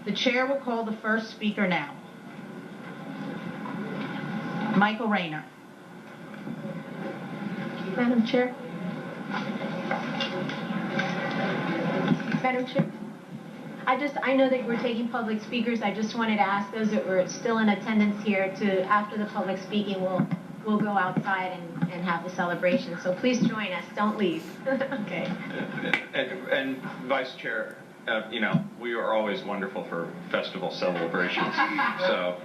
The chair will call the first speaker now. Michael Rayner. Madam Chair. Madam Chair. I know that we're taking public speakers. I just wanted to ask those that were still in attendance here to, after the public speaking, we'll go outside and have the celebration. So please join us. Don't leave. Okay. And Vice Chair, you know, we are always wonderful for festival celebrations. So,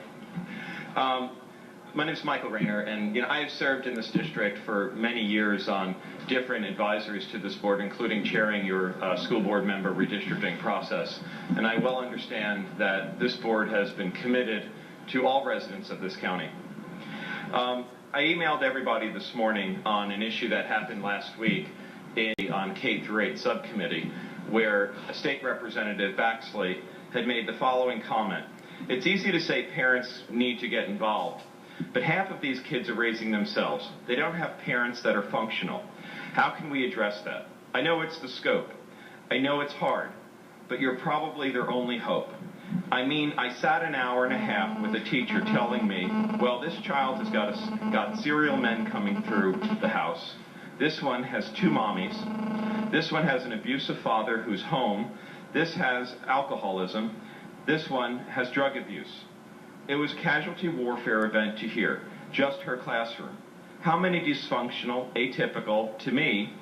my name is Michael Rayner, and you know, I have served in this district for many years on different advisories to this board, including chairing your school board member redistricting process. And I well understand that this board has been committed to all residents of this county. I emailed everybody this morning on an issue that happened last week on K-12 Subcommittee, where a state representative, Baxley, had made the following comment. It's easy to say parents need to get involved, but half of these kids are raising themselves. They don't have parents that are functional. How can we address that? I know it's the scope. I know it's hard, but you're probably their only hope. I mean, I sat an hour and a half with a teacher telling me, well, this child has got serial men coming through the house. This one has 2 mommies. This one has an abusive father who's home. This has alcoholism. This one has drug abuse. It was a casualty warfare event to hear, just her classroom. How many dysfunctional, atypical, to me,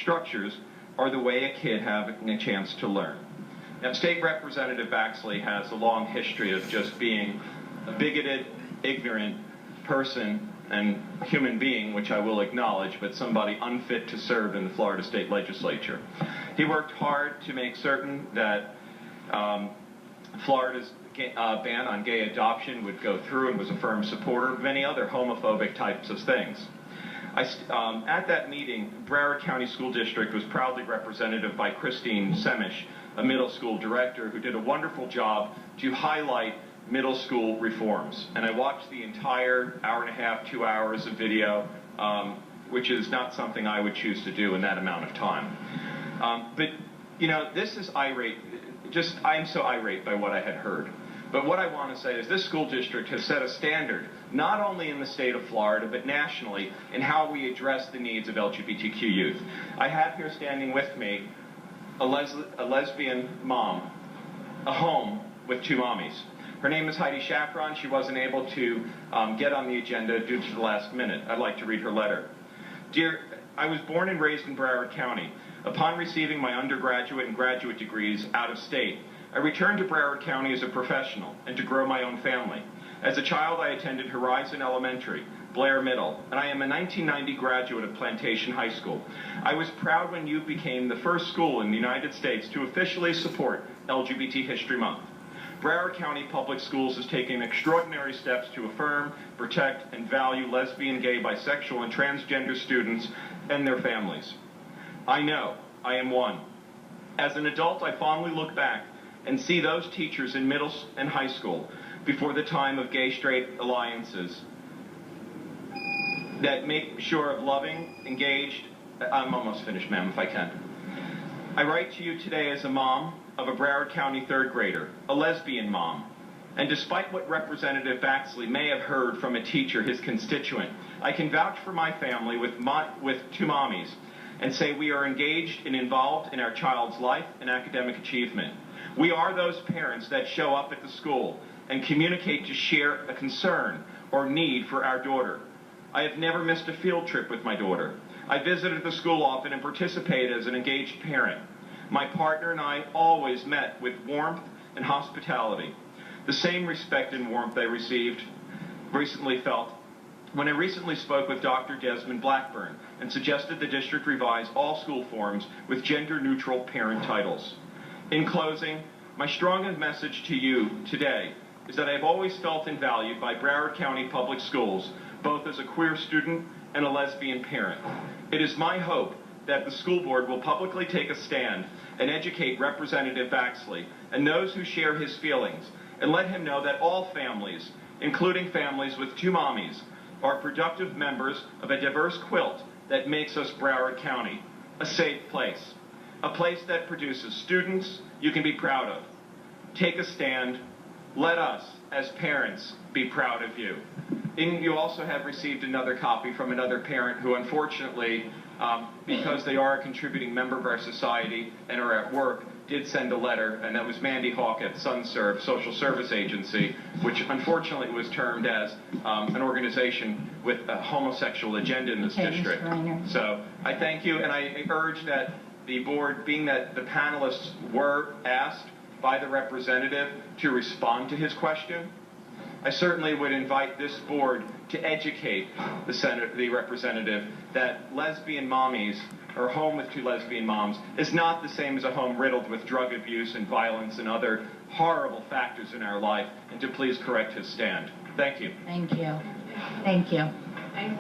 structures are the way a kid having a chance to learn? Now, State Representative Baxley has a long history of just being a bigoted, ignorant person and human being, which I will acknowledge, but somebody unfit to serve in the Florida State Legislature. He worked hard to make certain that Florida's ban on gay adoption would go through, and was a firm supporter of many other homophobic types of things. At that meeting, Broward County School District was proudly represented by Christine Semish, a middle school director who did a wonderful job to highlight middle school reforms. And I watched the entire hour and a half, 2 hours of video, which is not something I would choose to do in that amount of time. But, you know, this is irate. I'm so irate by what I had heard. But what I want to say is this school district has set a standard, not only in the state of Florida, but nationally, in how we address the needs of LGBTQ youth. I have here standing with me a lesbian mom, a home with 2 mommies. Her name is Heidi Shafron. She wasn't able to get on the agenda due to the last minute. I'd like to read her letter. Dear, I was born and raised in Broward County. Upon receiving my undergraduate and graduate degrees out of state, I returned to Broward County as a professional and to grow my own family. As a child, I attended Horizon Elementary, Blair Middle, and I am a 1990 graduate of Plantation High School. I was proud when you became the first school in the United States to officially support LGBT History Month. Broward County Public Schools is taking extraordinary steps to affirm, protect, and value lesbian, gay, bisexual, and transgender students and their families. I know I am one. As an adult, I fondly look back and see those teachers in middle and high school before the time of gay-straight alliances that make sure of loving, engaged. I'm almost finished, ma'am, if I can. I write to you today as a mom of a Broward County 3rd grader, a lesbian mom. And despite what Representative Baxley may have heard from a teacher, his constituent, I can vouch for my family with 2 mommies and say we are engaged and involved in our child's life and academic achievement. We are those parents that show up at the school and communicate to share a concern or need for our daughter. I have never missed a field trip with my daughter. I visited the school often and participated as an engaged parent. My partner and I always met with warmth and hospitality. The same respect and warmth I recently felt when I recently spoke with Dr. Desmond Blackburn and suggested the district revise all school forms with gender-neutral parent titles. In closing, my strongest message to you today is that I've always felt and valued by Broward County Public Schools, both as a queer student and a lesbian parent. It is my hope that the school board will publicly take a stand and educate Representative Baxley and those who share his feelings, and let him know that all families, including families with 2 mommies, are productive members of a diverse quilt that makes us Broward County, a safe place. A place that produces students you can be proud of, take a stand. Let us, as parents, be proud of you. And you also have received another copy from another parent who, unfortunately, because they are a contributing member of our society and are at work, did send a letter, and that was Mandy Hawk at SunServe Social Service Agency, which unfortunately was termed as an organization with a homosexual agenda in this district. So I thank you, and I urge that the board, being that the panelists were asked by the representative to respond to his question, I certainly would invite this board to educate the representative that lesbian mommies, or home with two lesbian moms, is not the same as a home riddled with drug abuse and violence and other horrible factors in our life, and to please correct his stand. Thank you. Thank you. Thank you. Thanks,